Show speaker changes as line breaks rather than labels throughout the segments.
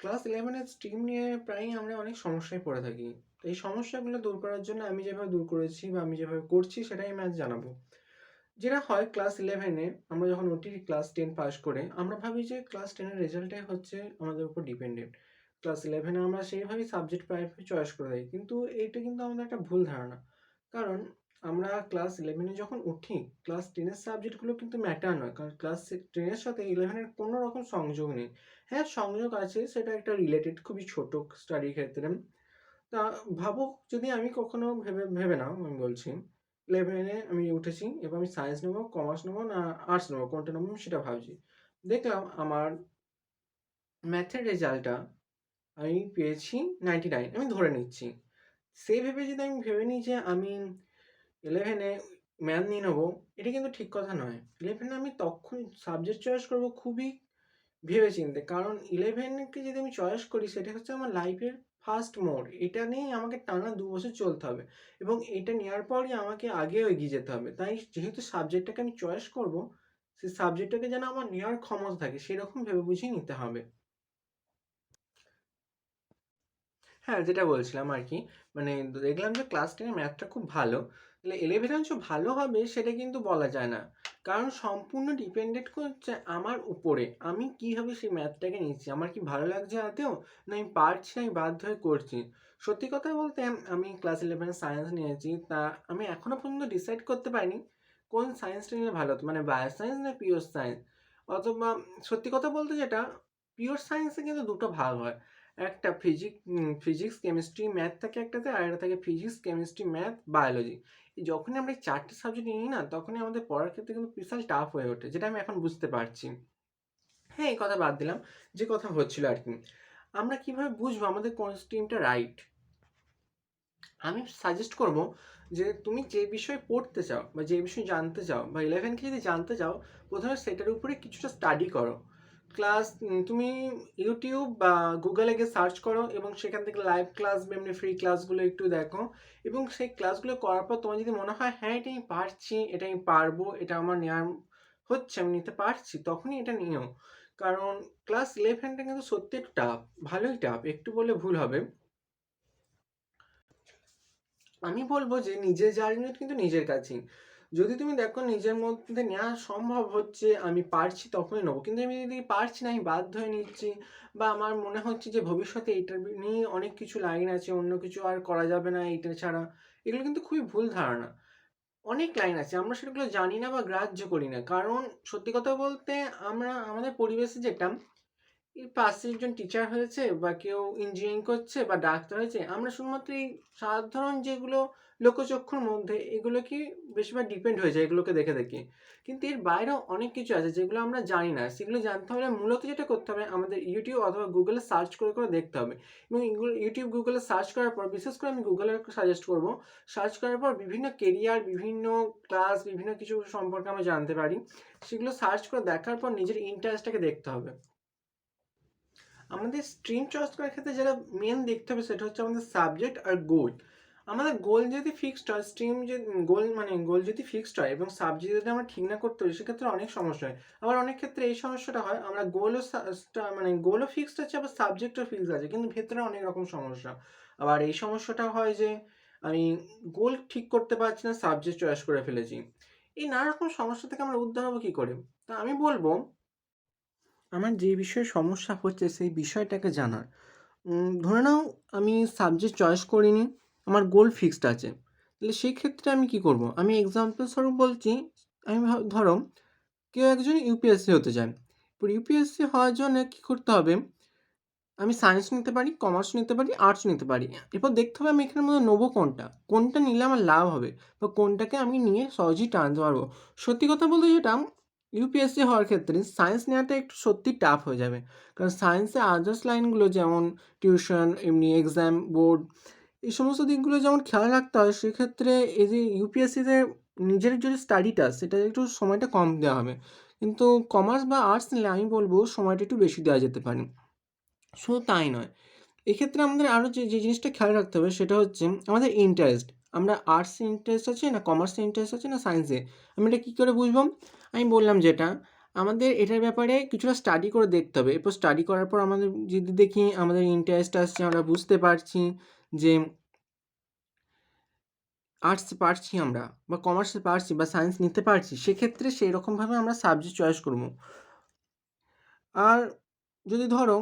Class 11 এর stream নিয়ে প্রায়ই আমরা অনেক সমস্যায় পড়ে থাকি। তো এই সমস্যাগুলো দূর করার জন্য আমি যেভাবে দূর করেছি বা আমি যেভাবে করছি সেটাই আমি আজ জানাবো। যেটা হয় ক্লাস 11 এ আমরা যখন উঠি ক্লাস 10 পাস করে আমরা ভাবি যে ক্লাস 10 এর রেজাল্টটাই হচ্ছে আমাদের উপর ডিপেন্ডেন্ট। ক্লাস 11 এ আমরা সেইভাবেই সাবজেক্ট প্রায়ভাবে চয়েস করে থাকি। কিন্তু এইটা কিন্তু আমাদের একটা ভুল ধারণা। কারণ আমরা ক্লাস 11 এ যখন উঠি ক্লাস 10 এর সাবজেক্টগুলো কিন্তু ম্যাটার নয়। কারণ ক্লাস 10 এর সাথে 11 এর কোনো রকম সংযোগ নেই। হ্যাঁ, সংযোগ আছে, সেটা একটা রিলেটেড খুবই ছোট স্টাডির ক্ষেত্রে। তা ভাবো, যদি আমি কখনো ভেবে ভেবে নাও, আমি বলছি 11 এ আমি উঠেছি, এবার আমি সায়েন্স নেবো, কমার্স নেবো না আর্টস নেবো, কোনটা নেবো আমি সেটা ভাবছি। দেখলাম আমার ম্যাথের রেজাল্টটা আমি পেয়েছি 99, আমি ধরে নিচ্ছি। সেই ভেবে যদি আমি ভেবে নিই যে আমি 11 এ ম্যাথ নিয়ে নেবো, এটা কিন্তু ঠিক কথা নয়। 11 এ আমি তখন সাবজেক্ট চয়েস করবো খুবই ভেবেচিন্তে। কারণ 11 কে যদি আমি চয়েস করি সেটা হচ্ছে আমার লাইফের ফার্স্ট মোড়। এটা নিয়েই আমাকে টানা ২ বছর চলতে হবে এবং এটা নেওয়ার পরই আমাকে আগেও এগিয়ে যেতে হবে। তাই যেহেতু সাবজেক্টটাকে আমি চয়েস করবো, সেই সাবজেক্টটাকে যেন আমার নেওয়ার ক্ষমতা থাকে সেরকম ভেবে বুঝেই নিতে হবে। হ্যাঁ, যেটা বলছিলাম আরকি, মানে দেখলাম যে ক্লাস 10 এ ম্যাথটা খুব ভালো। তাহলে 11 এও যে ভালো হবে সেটা কিন্তু বলা যায় না। কারণ সম্পূর্ণ ডিপেন্ডেন্ট করছে আমার উপরে। আমি কিভাবে সেই ম্যাথটাকে নিচ্ছি। আমার কি ভালো লাগছে আদৌ? না আমি পারছি, আমি বাধ্য হয়ে করছি। সত্যি কথা বলতে আমি ক্লাস 11 এ সায়েন্স নিয়েছি। তা আমি এখনো পর্যন্ত ডিসাইড করতে পারিনি কোন সায়েন্সটা নিলে ভালো হতো। মানে বায়ো সায়েন্স না পিওর সায়েন্স? অথবা সত্যি কথা বলতে যেটা, পিওর সায়েন্সে কিন্তু ২ টো ভাগ হয়। একটা ফিজিক্স, কেমিস্ট্রি, ম্যাথ থাকে একটাতে, আর একটা থাকে ফিজিক্স, কেমিস্ট্রি, ম্যাথ, বায়োলজি। যখনই আমরা এই ৪ টে সাবজেক্ট নিই না, তখনই আমাদের পড়ার ক্ষেত্রে কিন্তু বিশাল টাফ হয়ে ওঠে, যেটা আমি এখন বুঝতে পারছি। হ্যাঁ, এই কথা বাদ দিলাম। যে কথা হচ্ছিল আরকি। আমরা কিভাবে বুঝবো আমাদের কোন স্ট্রিমটা রাইট? আমি সাজেস্ট করব যে তুমি যে বিষয়ে পড়তে চাও বা যে বিষয়ে জানতে চাও বা 11 কে যদি জানতে চাও, ১ম এ সেটার উপরে কিছুটা স্টাডি করো। তুমি YouTube বা Google এ গিয়ে সার্চ করো এবং সেখান থেকে লাইভ ক্লাস বা এমনি ফ্রি ক্লাসগুলো একটু দেখো এবং সেই ক্লাসগুলো করার পর তোমার যদি মনে হয় হ্যাঁ, এটা আমি পারছি, এটা আমি পারবো, এটা আমার নেওয়ার হচ্ছে, আমি নিতে পারছি, তখনই এটা নিও। কারণ ক্লাস 11 টা কিন্তু সত্যি একটু টাফ, ভালোই টাফ, একটু বললে ভুল হবে। আমি বলব যে নিজের জাজমেন্ট কিন্তু নিজের কাছেই। যদি তুমি দেখো নিজের মধ্যে নেওয়া সম্ভব হচ্ছে, আমি পারছি তখনই নেবো। কিন্তু আমি যদি পারছি না, আমি বাধ্য হয়ে নিচ্ছি বা আমার মনে হচ্ছে যে ভবিষ্যতে এইটা নিয়ে অনেক কিছু লাইন আছে, অন্য কিছু আর করা যাবে না এইটা ছাড়া। এগুলো কিন্তু খুবই ভুল ধারণা। অনেক লাইন আছে, আমরা সেগুলো জানি না বা গ্রাহ্য করি না। কারণ সত্যি কথা বলতে আমরা আমাদের পরিবেশে যেটা, এই পাশে একজন টিচার হয়েছে বা কেউ ইঞ্জিনিয়ারিং করছে বা ডাক্তার হয়েছে, আমরা শুধুমাত্র এই সাধারণ যেগুলো লোকচক্ষুর মধ্যে এগুলোকে বেশিরভাগ ডিপেন্ড হয়ে যায় এগুলোকে দেখে দেখে। কিন্তু এর বাইরেও অনেক কিছু আছে যেগুলো আমরা জানি না। সেগুলো জানতে হলে মূলত যেটা করতে হবে, আমাদের ইউটিউব অথবা গুগলে সার্চ করে করে দেখতে হবে। এবং এগুলো ইউটিউব গুগলে সার্চ করার পর, বিশেষ করে আমি গুগলের সাজেস্ট করব, সার্চ করার পর বিভিন্ন কেরিয়ার, বিভিন্ন ক্লাস, বিভিন্ন কিছু সম্পর্কে আমরা জানতে পারি। সেগুলো সার্চ করে দেখার পর নিজের ইন্টারেস্টটাকে দেখতে হবে। আমাদের স্ট্রিম চয়েস করার ক্ষেত্রে যেটা মেন দেখতে হবে সেটা হচ্ছে আমাদের সাবজেক্ট আর গোল। আমাদের গোল যদি ফিক্সড হয়, স্ট্রিম যে গোল যদি ফিক্সড হয় এবং সাবজেক্ট যদি আমরা ঠিক না করতে পারি, সেক্ষেত্রে অনেক সমস্যা হয়। আবার অনেক ক্ষেত্রে এই সমস্যাটা হয়, আমরা গোলও ফিক্সড আছে, আবার সাবজেক্টও ফিক্সড আছে, কিন্তু ভেতরে অনেক রকম সমস্যা। আবার এই সমস্যাটা হয় যে আমি গোল ঠিক করতে পারছি না, সাবজেক্ট চয়েস করে ফেলেছি। এই নানা রকম সমস্যা থেকে আমরা উদ্ধার হবো কি করে? তা আমি বলবো, আমার যে বিষয়ে সমস্যা হচ্ছে সেই বিষয়টাকে জানার। ধরে নাও আমি সাবজেক্ট চয়েস করিনি, আমার গোল ফিক্সড আছে। তাহলে সেই ক্ষেত্রে আমি কি করব? আমি এক্সাম্পল স্বরূপ বলছি, আমি ধরো কেউ একজন ইউপিএসসি হতে চায়। এবার ইউপিএসসি হওয়ার জন্য কি করতে হবে? আমি সায়েন্স নিতে পারি, কমার্স নিতে পারি, আর্টস নিতে পারি। এরপর দেখতে হবে আমি এখানের মধ্যে নেবো কোনটা? কোনটা নিলে আমার লাভ হবে বা কোনটাকে আমি নিয়ে সহজেই টানতে পারবো। সত্যি কথা বলতে যেটা, ইউপিএসসি হওয়ার ক্ষেত্রে সায়েন্স নেওয়াটা একটু সত্যিই টাফ হয়ে যাবে। কারণ সায়েন্সে আদার্স লাইনগুলো যেমন টিউশন, এমনি এক্সাম, বোর্ড, এই সমস্ত দিকগুলো যেমন খেয়াল রাখতে হয়, সেক্ষেত্রে এই যে ইউপিএসসিতে নিজের যে স্টাডিটা সেটা একটু সময়টা কম দেওয়া হবে। কিন্তু কমার্স বা আর্টস নিলে আমি বলবো সময়টা একটু বেশি দেওয়া যেতে পারে। শুধু তাই নয়, এক্ষেত্রে আমাদের আরও যে জিনিসটা খেয়াল রাখতে হবে সেটা হচ্ছে আমাদের ইন্টারেস্ট। আমরা আর্টসে ইন্টারেস্ট আছে না কমার্সে ইন্টারেস্ট আছে না সায়েন্সে? আমি এটা কী করে বুঝবো? আমি বললাম যেটা, আমাদের এটার ব্যাপারে কিছুটা স্টাডি করে দেখতে হবে। এরপর স্টাডি করার পর আমাদের যদি দেখি আমাদের ইন্টারেস্ট আসছে, আমরা বুঝতে পারছি যে আর্টস পারছি আমরা বা কমার্সে পারছি বা সায়েন্স নিতে পারছি, সেক্ষেত্রে সেইরকমভাবে আমরা সাবজেক্ট চয়েস করব। আর যদি ধরো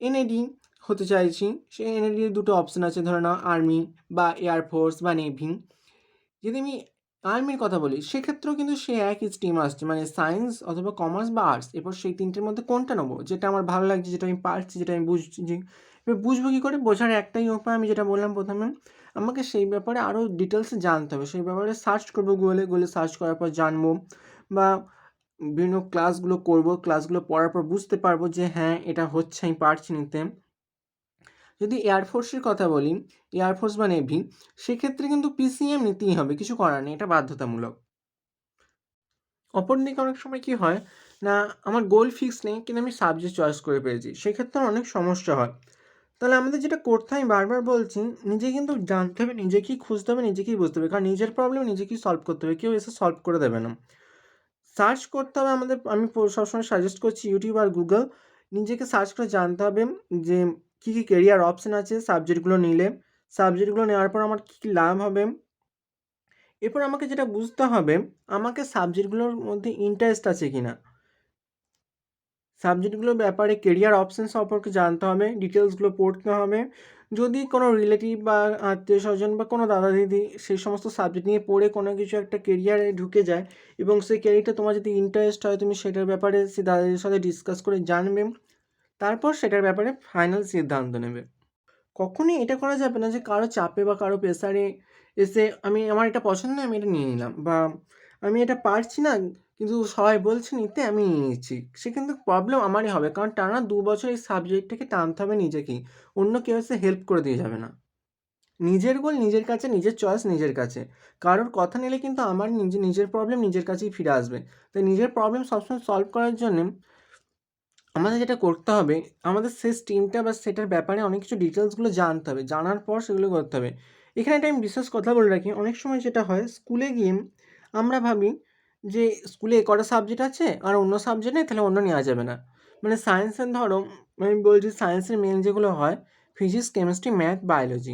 এনএডি হতে চাইছি, সেই এনএডির দুটো অপশন আছে, ধরে নাও আর্মি বা এয়ারফোর্স বা নেভি। যদি আমি আর্মির কথা বলি, সেক্ষেত্রেও কিন্তু সে একই স্ট্রিম আসছে, মানে সায়েন্স অথবা কমার্স বা আর্টস। এরপর সেই তিনটের মধ্যে কোনটা নেবো, যেটা আমার ভালো লাগছে, যেটা আমি পারছি, যেটা আমি বুঝছি। এবার বুঝবো কী করে? বোঝার একটাই উপায়, আমি যেটা বললাম প্রথমে, আমাকে সেই ব্যাপারে আরও ডিটেলসে জানতে হবে। সেই ব্যাপারে সার্চ করবো গুগলে সার্চ করার পর জানবো, বা বিভিন্ন ক্লাসগুলো করবো, ক্লাসগুলো পড়ার পর বুঝতে পারবো যে হ্যাঁ, এটা হচ্ছে, আমি পারছি নিতে। যদি এয়ারফোর্সের কথা বলি, এয়ারফোর্স বা নেভি, সেক্ষেত্রে কিন্তু পিসিএম নিতেই হবে, কিছু করার নেই, এটা বাধ্যতামূলক। অপরদিকে অনেক সময় কী হয় না, আমার গোল ফিক্স নেই কিন্তু আমি সাবজেক্ট চয়েস করে পেয়েছি, সেক্ষেত্রে অনেক সমস্যা হয়। তাহলে আমাদের যেটা করতে হয়, আমি বারবার বলছি, নিজে কিন্তু জানতে হবে, নিজেকেই খুঁজতে হবে, নিজেকেই বুঝতে হবে, কারণ নিজের প্রবলেম নিজেকেই সলভ করতে হবে, কেউ এসে সলভ করে দেবে না। সার্চ করতে হবে আমাদের, আমি সবসময় সাজেস্ট করছি ইউটিউব আর গুগল। নিজেকে সার্চ করে জানতে হবে যে কী কী কেরিয়ার অপশন আছে সাবজেক্টগুলো নিলে, সাবজেক্টগুলো নেওয়ার পর আমার কী কী লাভ হবে। এরপর আমাকে যেটা বুঝতে হবে, আমাকে সাবজেক্টগুলোর মধ্যে ইন্টারেস্ট আছে কি না, সাবজেক্টগুলোর ব্যাপারে কেরিয়ার অপশন সম্পর্কে জানতে হবে, ডিটেলসগুলো পড়তে হবে। যদি কোনো রিলেটিভ বা আত্মীয়স্বজন বা কোনো দাদা দিদি সেই সমস্ত সাবজেক্ট নিয়ে পড়ে কোনো কিছু একটা কেরিয়ারে ঢুকে যায় এবং সেই কেরিয়ারটা তোমার যদি ইন্টারেস্ট হয়, তুমি সেটার ব্যাপারে সেই দাদা দিদির সাথে ডিসকাস করে জানবে, তারপর সেটার ব্যাপারে ফাইনাল সিদ্ধান্ত নেবে। কখনোই এটা করা যাবে না যে কারো চাপে বা কারো প্রেসারে এসে আমার এটা পছন্দ নয়, আমি এটা নিয়ে নিলাম, বা আমি এটা পারছি না কিন্তু সবাই বলছে নিতে, আমি নিয়ে নিচ্ছি। সে কিন্তু প্রবলেম আমারই হবে, কারণ টানা 2 বছর এই সাবজেক্টটাকে টানতে হবে নিজেকেই। অন্য কেউ এসে হেল্প করে দিয়ে যাবে না। নিজের গোল নিজের কাছে, নিজের চয়েস নিজের কাছে। কারোর কথা নিলে কিন্তু আমার নিজের প্রবলেম নিজের কাছেই ফিরে আসবে। তাই নিজের প্রবলেম সবসময় সলভ করার জন্যে আমাদের যেটা করতে হবে, আমাদের সেই স্ট্রিমটা বা সেটার ব্যাপারে অনেক কিছু ডিটেলসগুলো জানতে হবে। জানার পর সেগুলো করতে হবে। এখানে একটা আমি বিশেষ কথা বলে রাখি, অনেক সময় যেটা হয় স্কুলে গিয়ে আমরা ভাবি যে স্কুলে এ কটা সাবজেক্ট আছে আর অন্য সাবজেক্ট নেই, তাহলে অন্য নেওয়া যাবে না। মানে সায়েন্সের ধরো, আমি বলছি সায়েন্সের মেন যেগুলো হয় ফিজিক্স, কেমিস্ট্রি, ম্যাথ, বায়োলজি।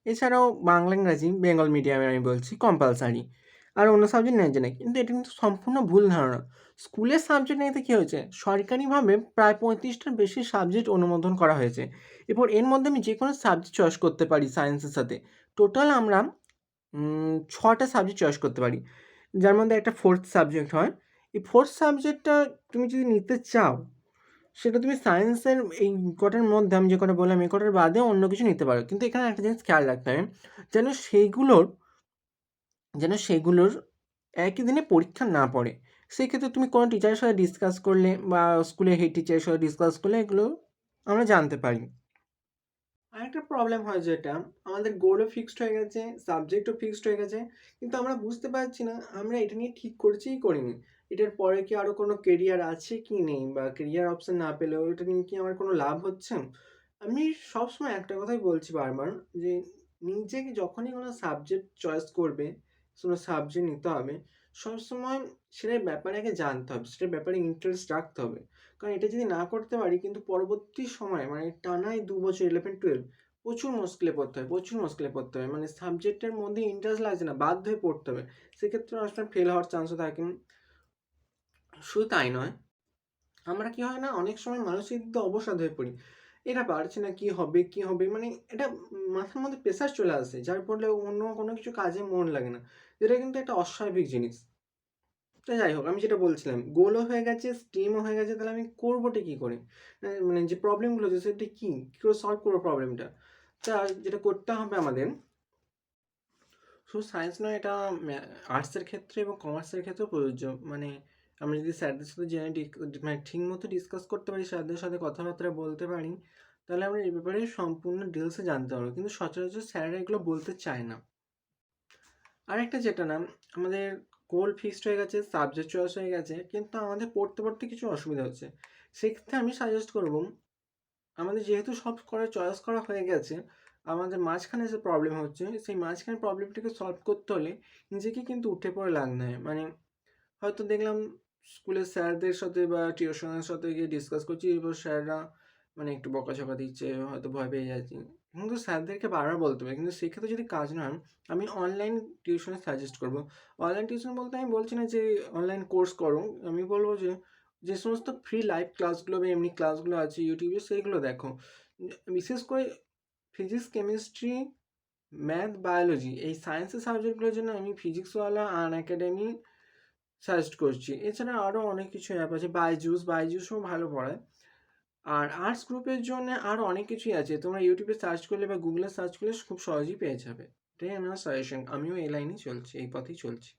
এছাড়াও বাংলা, ইংরাজি, বেঙ্গল মিডিয়ামে আমি বলছি কম্পালসারি। আর অন্য সাবজেক্ট নেই যে নেই। কিন্তু এটা কিন্তু সম্পূর্ণ ভুল ধারণা। স্কুলের সাবজেক্ট নিতে কী হয়েছে, সরকারিভাবে প্রায় 35টার বেশি সাবজেক্ট অনুমোদন করা হয়েছে। এরপর এর মধ্যে আমি যে কোনো সাবজেক্ট চয়েস করতে পারি সায়েন্সের সাথে। টোটাল আমরা 6টা সাবজেক্ট চয়েস করতে পারি, যার মধ্যে একটা 4th সাবজেক্ট হয়। এই 4th সাবজেক্টটা তুমি যদি নিতে চাও, সেটা তুমি সায়েন্সের এই কটার মধ্যে আমি যে কটা বললাম, এই কটার বাদেও অন্য কিছু নিতে পারো। কিন্তু এখানে একটা জিনিস খেয়াল রাখতে হবে, যেন সেইগুলোর যেন সেগুলোর একই দিনে পরীক্ষা না পড়ে। সেক্ষেত্রে তুমি কোনো টিচারের সাথে ডিসকাস করলে বা স্কুলের হেড টিচারের সাথে ডিসকাস করলে এগুলো আমরা জানতে পারি। আরেকটা প্রবলেম হয় যেটা, আমাদের গোলও ফিক্সড হয়ে গেছে, সাবজেক্টও ফিক্সড হয়ে গেছে, কিন্তু আমরা বুঝতে পারছি না আমরা এটা নিয়ে ঠিক করছি কি করিনি। এটার পরে কি আরও কোনো কেরিয়ার আছে কি নেই, বা কেরিয়ার অপশন না পেলেও এটা নিয়ে কি আমার কোনো লাভ হচ্ছে? আমি সবসময় একটা কথাই বলছি বারবার, যে নিজেকে যখনই কোনো সাবজেক্ট চয়েস করবে, কোনো সাবজেক্ট নিতে হবে, সবসময় সেটার ব্যাপারে আগে জানতে হবে, সেটার ব্যাপারে ইন্টারেস্ট রাখতে হবে। কারণ এটা যদি না করতে পারি, কিন্তু পরবর্তী সময়ে মানে টানাই 2 বছর 11-12 প্রচুর মুশকিলে পড়তে হয়, প্রচুর মুশকিলে পড়তে হয়। মানে সাবজেক্টের মধ্যে ইন্টারেস্ট লাগছে না, বাধ্য হয়ে পড়তে হবে। সেক্ষেত্রে অনেক সময় ফেল হওয়ার চান্সও থাকে। শুধু তাই নয়, আমরা কি হয় না, অনেক সময় মানসিক দিক দিয়ে অবসাদ হয়ে পড়ি। এটা পারছি না, কি হবে, কি হবে? মানে এটা মাথার মধ্যে প্রেশার চলে আসে, যার ফলে অন্য কোনো কিছু কাজে মন লাগে না। যেটা কিন্তু একটা অস্বাভাবিক জিনিস। তো যাই হোক, আমি যেটা বলছিলাম, গোলও হয়ে গেছে, স্ট্রিমও হয়ে গেছে, তাহলে আমি করবোটা কি করে? মানে যে প্রবলেমগুলো হচ্ছে সেটা কি? কি করে সলভ করবো প্রবলেমটা? তা যেটা করতে হবে আমাদের, শুধু সায়েন্স নয়, এটা আর্টসের ক্ষেত্রে এবং কমার্সের ক্ষেত্রেও প্রযোজ্য। মানে আমরা যদি স্যারদের সাথে জেনে মানে ঠিক মতো ডিসকাস করতে পারি, স্যারদের সাথে কথাবার্তা বলতে পারি, তাহলে আমরা এই ব্যাপারে সম্পূর্ণ ডিটেলসে জানতে পারবো। কিন্তু সচরাচর স্যারেরা এগুলো বলতে চায় না। আরেকটা যেটা না, আমাদের গোল ফিক্সড হয়ে গেছে, সাবজেক্ট চয়েস হয়ে গেছে, কিন্তু আমাদের পড়তে পড়তে কিছু অসুবিধা হচ্ছে। সেক্ষেত্রে আমি সাজেস্ট করব, আমাদের যেহেতু সব চয়েস করা হয়ে গেছে, আমাদের মাঝখানে যে প্রবলেম হচ্ছে, সেই মাঝখানে প্রবলেমটাকে সলভ করতে হলে নিজেকে কিন্তু উঠে পড়ে লাগতে হয়। মানে হয়তো দেখলাম স্কুলের স্যারদের সাথে বা টিউশনের সাথে গিয়ে ডিসকাস করছি, এবার স্যাররা মানে একটু বকাঝকা দিচ্ছে, হয়তো ভয় পেয়ে যাচ্ছি। কিন্তু স্যারদেরকে বারবার বলতে হবে। কিন্তু সেক্ষেত্রে যদি কাজ না হয়, আমি অনলাইন টিউশন সাজেস্ট করব। অনলাইন টিউশন বলতে আমি বলছি না যে অনলাইন কোর্স করো। আমি বলব যে, যে সমস্ত ফ্রি লাইভ ক্লাসগুলো বা এমনি ক্লাসগুলো আছে YouTube এ সেইগুলো দেখো। বিশেষ করে ফিজিক্স, কেমিস্ট্রি, ম্যাথ, বায়োলজি এই সায়েন্সের সাবজেক্টগুলোর জন্য আমি ফিজিক্সওয়ালা আনএকাডেমি সাজেস্ট করছি। এছাড়া আরও অনেক কিছু অ্যাপ আছে। বাইজুসও ভালো পড়ায়। আর আর্টস গ্রুপের জন্য আরও অনেক কিছুই আছে। তোমরা ইউটিউবে সার্চ করলে বা গুগলে সার্চ করলে খুব সহজেই পেয়ে যাবে। এটাই আমার সাজেশন। আমিও এই লাইনেই চলছি, এই পথেই চলছি।